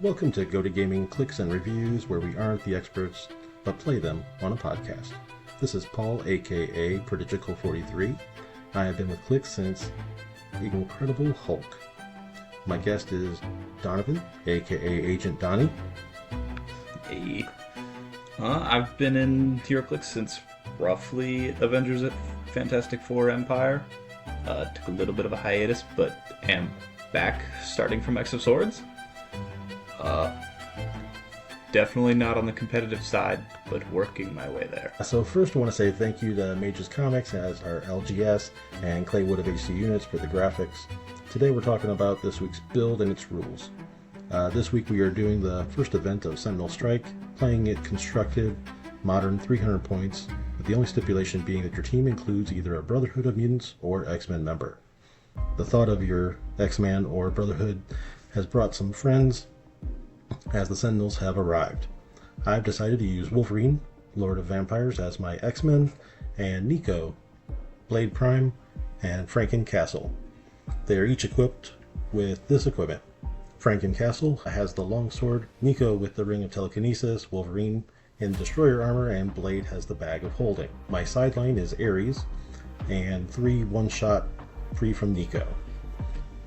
Welcome to Go to Gaming Clicks and Reviews, where we aren't the experts, but play them on a podcast. This is Paul, aka Prodigical43. I have been with Clicks since The Incredible Hulk. My guest is Donovan, aka Agent Donnie. Hey. I've been in HeroClix since roughly Avengers at Fantastic Four Empire. Took a little bit of a hiatus, but am back starting from X of Swords. Definitely not on the competitive side, but working my way there. So first I want to say thank you to Mages Comics as our LGS and Claywood of AC Units for the graphics. Today we're talking about this week's build and its rules. This week we are doing the first event of Sentinel Strike, playing it constructed, modern 300 points, with the only stipulation being that your team includes either a Brotherhood of Mutants or X-Men member. The thought of your X-Man or Brotherhood has brought some friends, as the Sentinels have arrived. I've decided to use Wolverine, Lord of Vampires, as my X-Men, and Nico, Blade Prime, and Franken-Castle. They are each equipped with this equipment. Franken-Castle has the longsword, Nico with the Ring of Telekinesis, Wolverine in Destroyer armor, and Blade has the Bag of Holding. My sideline is Ares, and 3 one-shot free from Nico.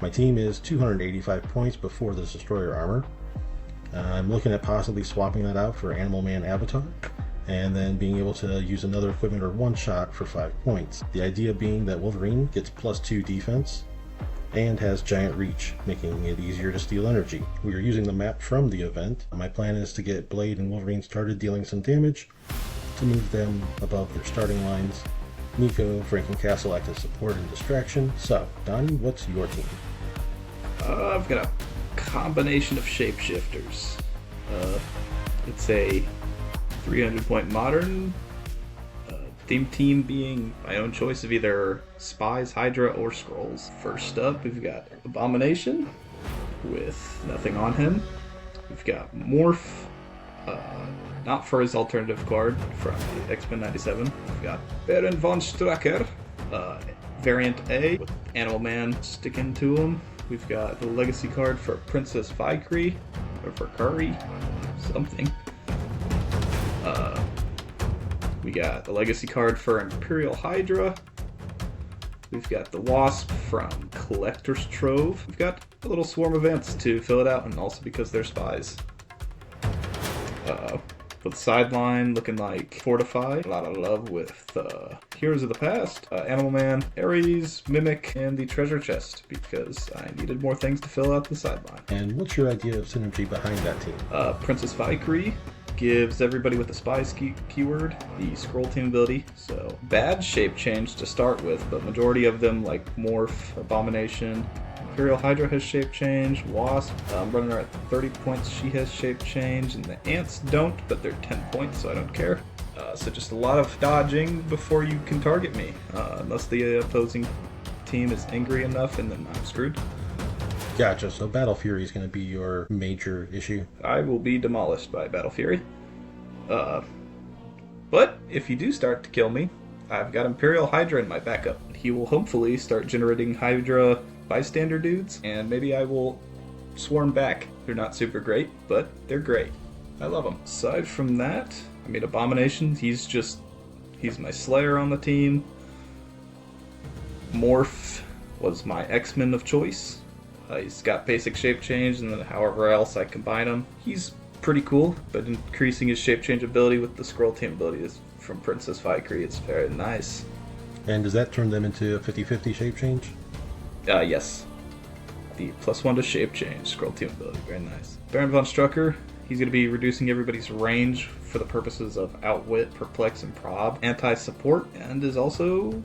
My team is 285 points before the Destroyer armor. I'm looking at possibly swapping that out for Animal Man Avatar, and then being able to use another equipment or one shot for 5 points. The idea being that Wolverine gets +2 defense and has giant reach, making it easier to steal energy. We are using the map from the event. My plan is to get Blade and Wolverine started dealing some damage to move them above their starting lines. Nico, Franken-Castle act as support and distraction. So, Donnie, what's your team? I've got a combination of shapeshifters. It's a 300 point modern theme team being my own choice of either spies, Hydra, or scrolls. First up, we've got Abomination with nothing on him. We've got Morph, not for his alternative card from the X-Men 97. We've got Baron von Strucker, variant A with Animal Man sticking to him. We've got the legacy card for Princess Valkyrie, or for Curry, something. We got the legacy card for Imperial Hydra. We've got the Wasp from Collector's Trove. We've got a little swarm of ants to fill it out, and also because they're spies. For the sideline, looking like Fortify. A lot of love with Heroes of the Past, Animal Man, Ares, Mimic, and the Treasure Chest, because I needed more things to fill out the sideline. And what's your idea of synergy behind that team? Princess Valkyrie gives everybody with the spies keyword the scroll team ability. So bad shape change to start with, but majority of them, like Morph, Abomination, Imperial Hydra has shape change, Wasp, running her at 30 points, she has shape change, and the ants don't, but they're 10 points, so I don't care. So just a lot of dodging before you can target me, unless the opposing team is angry enough, and then I'm screwed. Gotcha, so Battle Fury is going to be your major issue. I will be demolished by Battle Fury. But if you do start to kill me, I've got Imperial Hydra in my backup. He will hopefully start generating Hydra bystander dudes, and maybe I will swarm back. They're not super great, but they're great. I love them. Aside from that, I mean, Abomination, he's my Slayer on the team. Morph was my X-Men of choice. He's got basic shape change, and then however else I combine him. He's pretty cool, but increasing his shape change ability with the scroll team ability is from Princess Valkyrie. It's very nice. And does that turn them into a 50-50 shape change? Yes. The +1 to shape change, scroll team ability, very nice. Baron von Strucker, he's going to be reducing everybody's range for the purposes of Outwit, Perplex, and Prob. Anti-support, and is also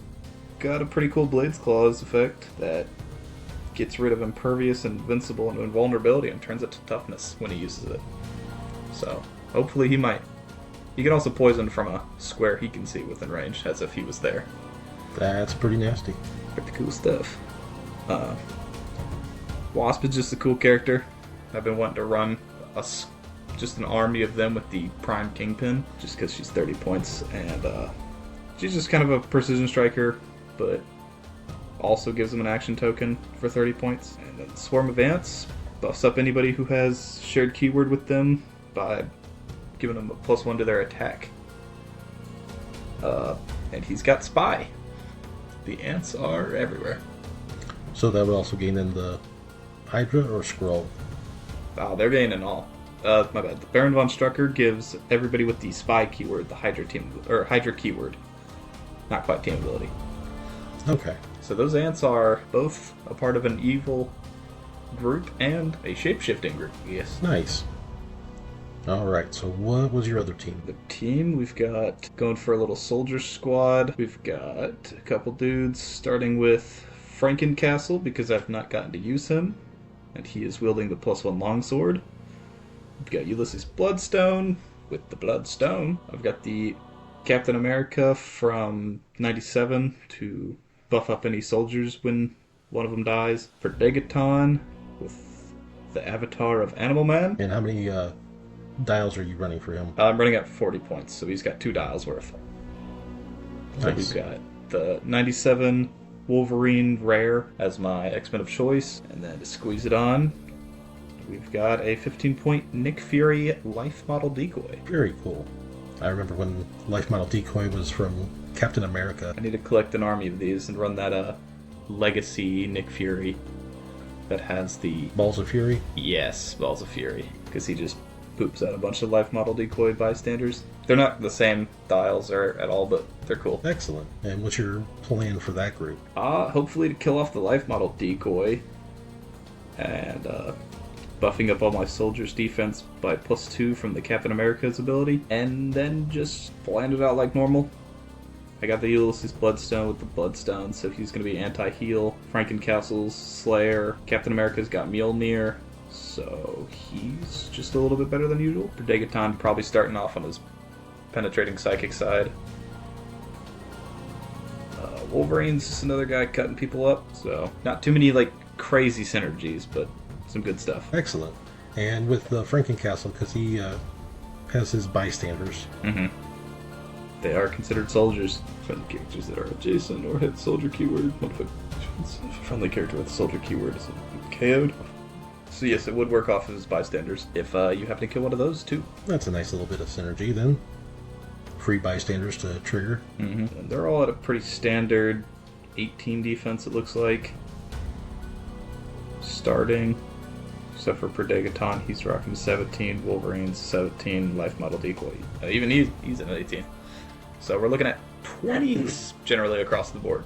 got a pretty cool Blades Claws effect that gets rid of Impervious, Invincible, and Invulnerability and turns it to Toughness when he uses it. So, hopefully he might. He can also poison from a square he can see within range, as if he was there. That's pretty nasty. Pretty cool stuff. Wasp is just a cool character. I've been wanting to run just an army of them with the Prime Kingpin, just because she's 30 points, and she's just kind of a precision striker, but also gives them an action token for 30 points. And then Swarm of Ants, buffs up anybody who has shared keyword with them by giving them a +1 to their attack. And he's got Spy. The ants are everywhere. So that would also gain in the Hydra or Scroll? They're gaining all. My bad. The Baron von Strucker gives everybody with the Spy keyword the Hydra keyword. Not quite team ability. Okay. So those ants are both a part of an evil group and a shape-shifting group. Yes. Nice. Alright, so what was your other team? The team, we've got going for a little soldier squad. We've got a couple dudes starting with Frankencastle because I've not gotten to use him. And he is wielding the +1 longsword. We've got Ulysses Bloodstone with the Bloodstone. I've got the Captain America from 97 to buff up any soldiers when one of them dies. For Degaton with the avatar of Animal Man. And how many dials are you running for him? I'm running at 40 points, so he's got 2 dials worth. So Nice. we've got the 97 Wolverine Rare as my X-Men of choice, and then to squeeze it on, we've got a 15-point Nick Fury Life Model Decoy. Very cool. I remember when Life Model Decoy was from Captain America. I need to collect an army of these and run that Legacy Nick Fury that has the... Balls of Fury? Yes, Balls of Fury, because he just poops out a bunch of Life Model Decoy bystanders. They're not the same dials or at all, but they're cool. Excellent. And what's your plan for that group? Hopefully to kill off the Life Model Decoy and buffing up all my soldiers' defense by +2 from the Captain America's ability, and then just land it out like normal. I got the Ulysses Bloodstone with the Bloodstone, so he's going to be anti-heal. Frankencastle's Slayer. Captain America's got Mjolnir, so he's just a little bit better than usual. For Degaton, probably starting off on his penetrating psychic side. Wolverine's just another guy cutting people up, so not too many like crazy synergies, but some good stuff. Excellent. And with Frankencastle, because he has his bystanders. Mm-hmm. They are considered soldiers. Friendly characters that are adjacent or hit soldier keyword modifications. If a friendly character with a soldier keyword is KO'd. So yes, it would work off of his bystanders if you happen to kill one of those too. That's a nice little bit of synergy then. Free bystanders to trigger. Mm-hmm. And they're all at a pretty standard 18 defense, it looks like. Starting. Except for Predegaton, he's rocking 17, Wolverine's 17, Life Model Decoy. Even he's at 18. So we're looking at 20s generally across the board,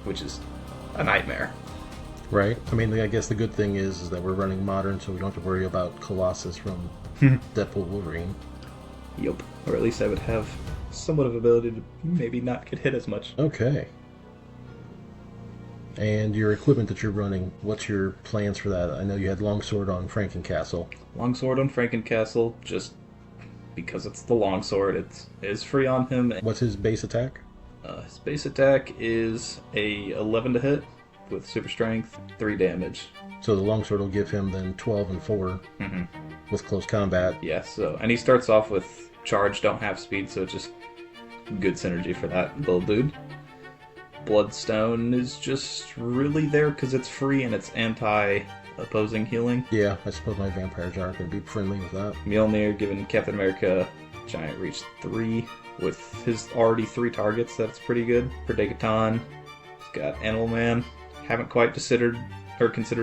which is a nightmare. Right. I mean, I guess the good thing is that we're running modern, so we don't have to worry about Colossus from Deadpool Wolverine. Yup. Or at least I would have somewhat of ability to maybe not get hit as much. Okay. And your equipment that you're running, what's your plans for that? I know you had Longsword on Frankencastle. Longsword on Frankencastle, just because it's the Longsword, it is free on him. What's his base attack? His base attack is a 11 to hit with super strength, 3 damage. So the Longsword will give him then 12 and 4 with close combat. Yeah, so, and he starts off with charge, don't have speed, so it's just good synergy for that little dude. Bloodstone is just really there because it's free and it's anti-opposing healing. Yeah, I suppose my vampires aren't going to be friendly with that. Mjolnir giving Captain America Giant Reach 3 with his already 3 targets. That's pretty good. For Degaton, he's got Animal Man. Haven't quite considered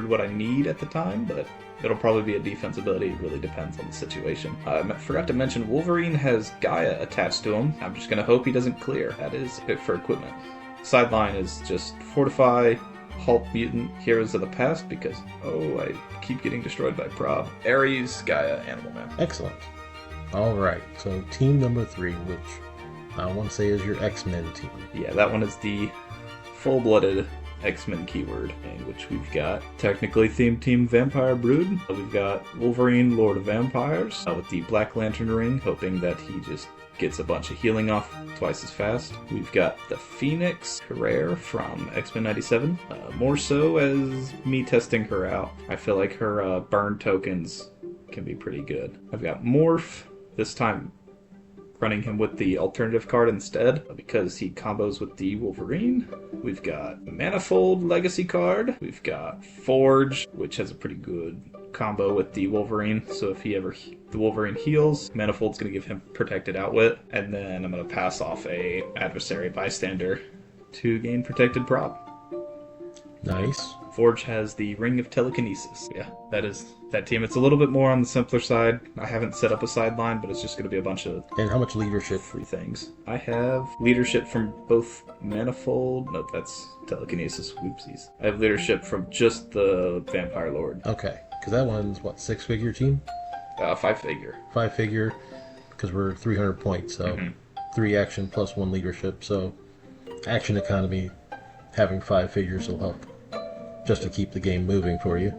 what I need at the time, but it'll probably be a defense ability. It really depends on the situation. I forgot to mention Wolverine has Gaia attached to him. I'm just going to hope he doesn't clear. That is it for equipment. Sideline is just Fortify, Halt Mutant, Heroes of the Past, because, I keep getting destroyed by Prob. Ares, Gaia, Animal Man. Excellent. Alright, so team number 3, which I want to say is your X-Men team. Yeah, that one is the full-blooded X-Men keyword, in which we've got technically themed team Vampire Brood. We've got Wolverine, Lord of Vampires, with the Black Lantern ring, hoping that he just gets a bunch of healing off twice as fast. We've got the Phoenix Carrere from X-Men 97, more so as me testing her out. I feel like her burn tokens can be pretty good. I've got Morph, this time running him with the alternative card instead because he combos with the Wolverine. We've got Manifold Legacy card. We've got Forge, which has a pretty good combo with the Wolverine. So if the Wolverine heals, Manifold's going to give him protected outwit, and then I'm going to pass off a adversary bystander to gain protected prop. Nice. Forge has the Ring of Telekinesis. Yeah, that is that team. It's a little bit more on the simpler side. I haven't set up a sideline, but it's just going to be a bunch of And how much leadership? free things. I have leadership from both Manifold. Nope, that's Telekinesis. Whoopsies. I have leadership from just the Vampire Lord. Okay, because that one's what, 6-figure team? 5-figure. 5-figure, because we're 300 points, so 3 action plus 1 leadership. So action economy, having 5 figures will help just to keep the game moving for you.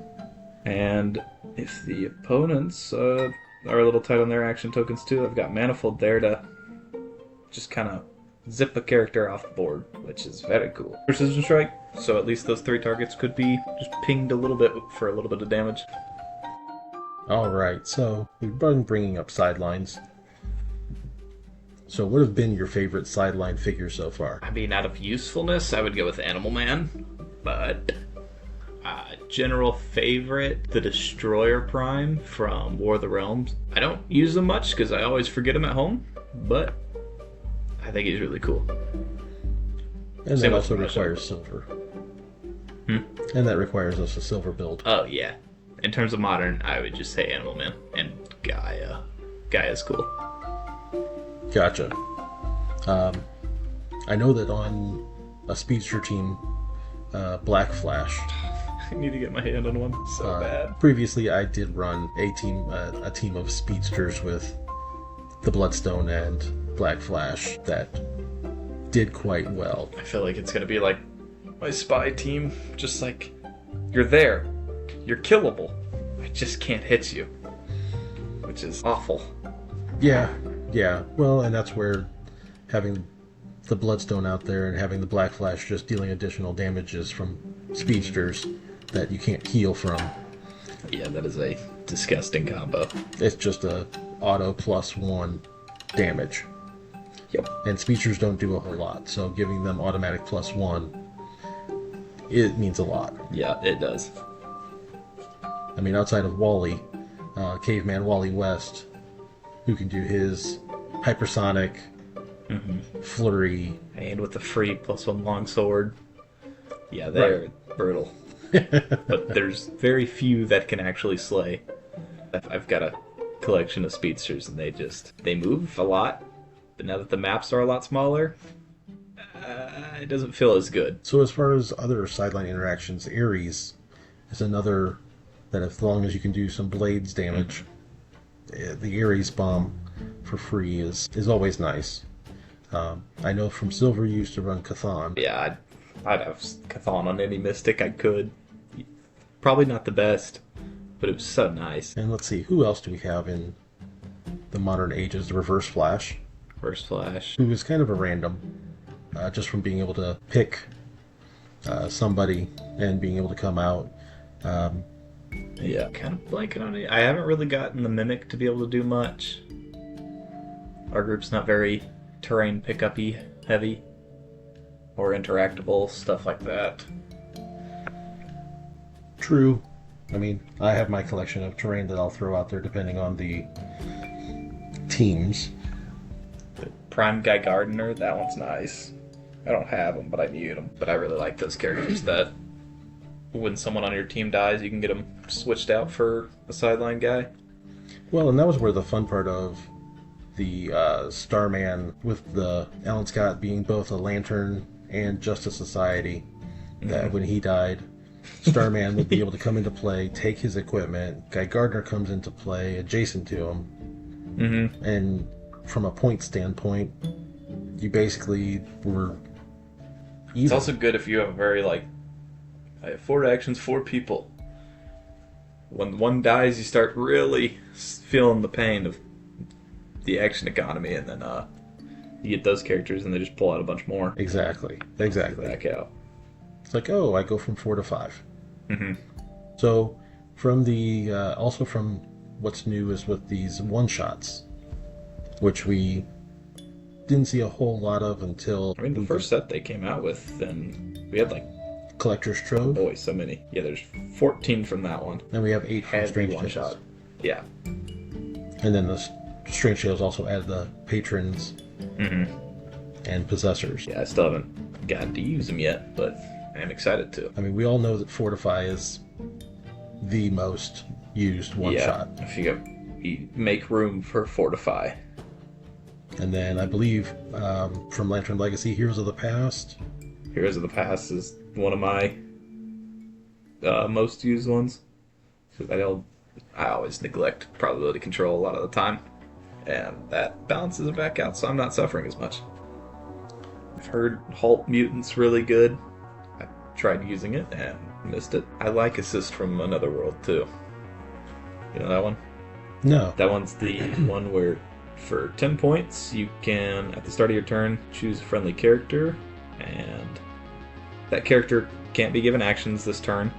And if the opponents are a little tight on their action tokens too, I've got Manifold there to just kind of zip a character off the board, which is very cool. Precision Strike, so at least those 3 targets could be just pinged a little bit for a little bit of damage. Alright, so we've been bringing up sidelines. So what have been your favorite sideline figures so far? I mean, out of usefulness, I would go with Animal Man, but general favorite, the Destroyer Prime from War of the Realms. I don't use them much because I always forget him at home, but I think he's really cool. And Same that also with requires silver. And that requires us a silver build. Oh, yeah. In terms of modern, I would just say Animal Man and Gaia. Gaia's cool. Gotcha. I know that on a speedster team, Black Flash. I need to get my hand on one so bad. Previously, I did run a team of speedsters with the Bloodstone and Black Flash that did quite well. I feel like it's gonna be like my spy team. Just like, you're there, you're killable. I just can't hit you, which is awful. Yeah. Well, and that's where having the Bloodstone out there and having the Black Flash just dealing additional damages from speedsters that you can't heal from. Yeah, that is a disgusting combo. It's just a auto +1 damage. Yep. And speedsters don't do a whole lot, so giving them automatic +1, it means a lot. Yeah, it does. I mean, outside of Wally, Caveman Wally West, who can do his hypersonic, flurry. And with the free +1 longsword. Yeah, they're brutal. But there's very few that can actually slay. I've got a collection of speedsters and they move a lot, but now that the maps are a lot smaller, it doesn't feel as good. So as far as other sideline interactions, Ares is another that as long as you can do some blades damage, the Ares bomb for free is always nice. I know from Silver you used to run Chthon. Yeah, I'd have Chthon on any Mystic I could. Probably not the best, but it was so nice. And let's see, who else do we have in the modern ages? The Reverse Flash. Reverse Flash. Who is kind of a random, just from being able to pick somebody and being able to come out. Yeah, kind of blanking on it. I haven't really gotten the Mimic to be able to do much. Our group's not very terrain pickup-y heavy or interactable, stuff like that. True. I mean, I have my collection of terrain that I'll throw out there depending on the teams. The Prime Guy Gardener, that one's nice. I don't have them, but I need them. But I really like those characters that when someone on your team dies, you can get them switched out for a sideline guy. Well, and that was where the fun part of the Starman with the Alan Scott being both a Lantern and Justice Society, that when he died, Starman would be able to come into play, take his equipment, Guy Gardner comes into play adjacent to him, and from a point standpoint, you basically were even. It's also good if you have a very, I have 4 actions, 4 people. When one dies, you start really feeling the pain of the action economy, and then you get those characters, and they just pull out a bunch more. Exactly. Back out. It's like, oh, I go from 4 to 5. So, from the also from what's new is with these one-shots, which we didn't see a whole lot of until. I mean, the first set they came out with, then we had Collector's Oh Trove. boy, so many. Yeah, there's 14 from that one. And we have 8 from Heavy Strange one Tales. shot. Yeah. And then the Strange Tales also add the patrons and possessors. Yeah, I still haven't gotten to use them yet, but I'm excited to. I mean, we all know that Fortify is the most used one-shot. If you make room for Fortify. And then I believe from Lantern Legacy, Heroes of the Past. Heroes of the Past is one of my most used ones. Because I always neglect probability control a lot of the time. And that balances it back out, so I'm not suffering as much. I've heard Halt Mutant's really good. I tried using it and missed it. I like Assist from Another World, too. You know that one? No. That one's the one where for 10 points, you can, at the start of your turn, choose a friendly character, and that character can't be given actions this turn.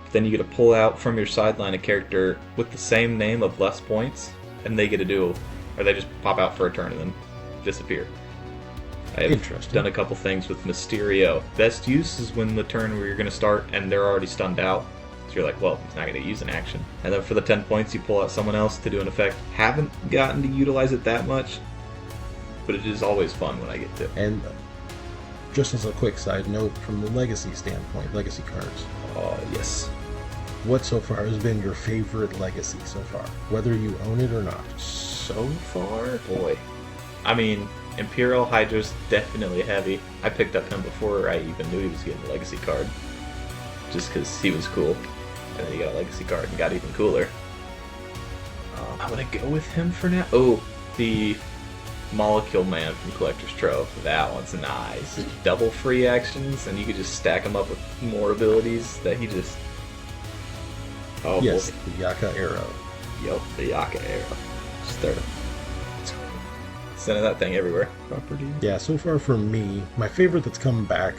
But then you get to pull out from your sideline a character with the same name of less points, and they get to do, or they just pop out for a turn and then disappear. I have done a couple things with Mysterio. Best use is when the turn where you're going to start and they're already stunned out. So you're like, well, he's not going to use an action. And then for the 10 points, you pull out someone else to do an effect. Haven't gotten to utilize it that much, but it is always fun when I get to. And just as a quick side note, from the Legacy standpoint, Legacy cards, Yes. what so far has been your favorite Legacy so far? Whether you own it or not. So far? Boy. I mean, Imperial Hydra's definitely heavy. I picked up him before I even knew he was getting a Legacy card. Just because he was cool. And then he got a Legacy card and got even cooler. I'm going to go with him for now. Oh, the Molecule Man from Collector's Trove. That one's nice. Double free actions, and you could just stack him up with more abilities that he just... Oh, Yes, boy. the Yaka Arrow. Yup, the Yaka Arrow. Just start sending that thing everywhere. Property. Yeah, so far for me, my favorite that's come back,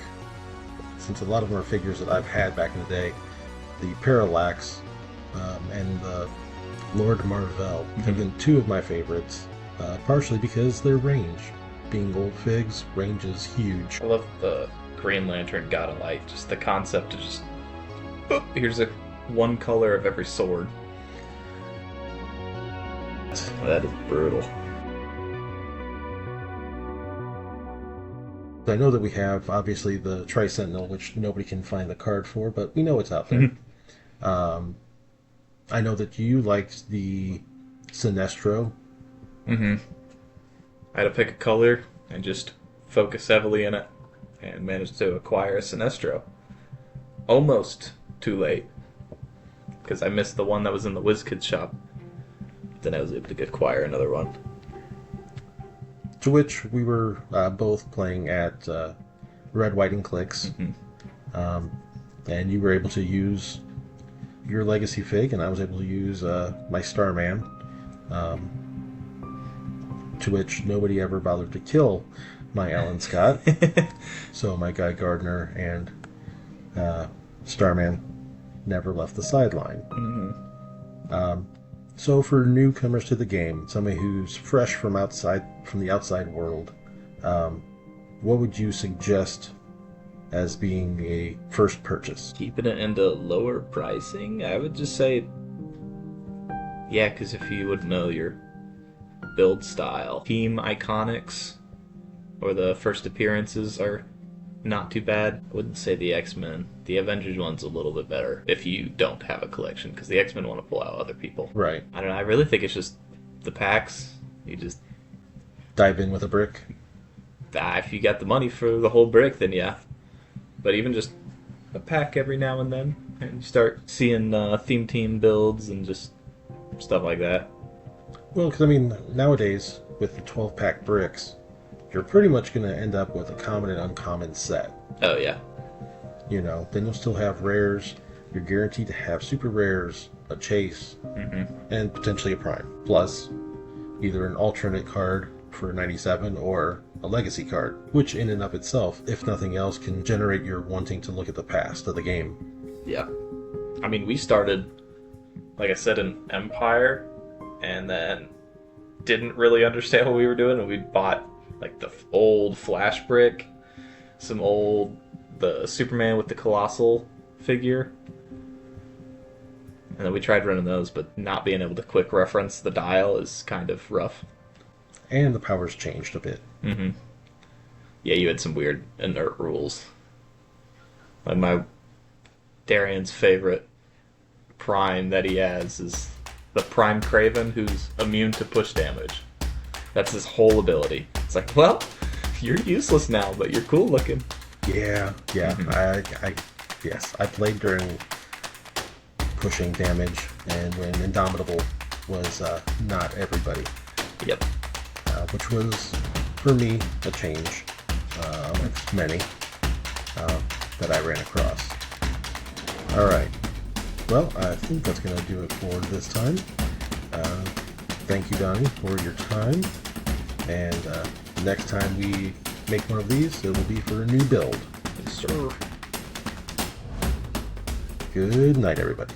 since a lot of them are figures that I've had back in the day, the Parallax and the Lord Marvel have been two of my favorites, partially because their range. Being old figs, range is huge. I love the Green Lantern God of Light. Just the concept of just... Oh, here's one color of every sword. That is brutal. I know that we have, obviously, the Tri-Sentinel, which nobody can find the card for, but we know it's out there. I know that you liked the Sinestro. I had to pick a color and just focus heavily in it, and managed to acquire a Sinestro. Almost too late, because I missed the one that was in the WizKids shop. Then I was able to acquire another one. To which we were both playing at Red, White, and Clicks. And you were able to use your Legacy fig, and I was able to use my Starman. To which nobody ever bothered to kill my Alan Scott. So my Guy Gardner and Starman never left the sideline. So for newcomers to the game, somebody who's fresh from the outside world, what would you suggest as being a first purchase? Keeping it into lower pricing, I would just say, yeah, because if you would know your build style, Team Iconics or the first appearances are not too bad. I wouldn't say the X-Men. The Avengers one's a little bit better if you don't have a collection, because the X-Men want to pull out other people. Right. I don't know, I really think it's just the packs. You just Dive in with a brick? if you got the money for the whole brick, then yeah. But even just a pack every now and then, and you start seeing theme team builds and just stuff like that. Well, because I mean, nowadays, with the 12-pack bricks, you're pretty much going to end up with a common and uncommon set. Oh, yeah. You know, then you'll still have rares. You're guaranteed to have super rares, a chase, and potentially a prime. Plus, either an alternate card for 97 or a legacy card, which in and of itself, if nothing else, can generate your wanting to look at the past of the game. Yeah. I mean, we started, like I said, in Empire, and then didn't really understand what we were doing, and we bought like the old Flash brick, some old the Superman with the colossal figure. And then we tried running those, but not being able to quick reference the dial is kind of rough. And the powers changed a bit. Mm-hmm. Yeah, you had some weird inert rules. Like my Darian's favorite prime that he has is the Prime Craven, who's immune to push damage. That's his whole ability. It's like, well, you're useless now, but you're cool looking. Yeah. Yes, I played during pushing damage, and when Indomitable was not everybody. Yep. Which was, for me, a change amongst many that I ran across. Alright. Well, I think that's going to do it for this time. Thank you, Donnie, for your time. And next time we make one of these, it will be for a new build. Yes, sir. Good night, everybody.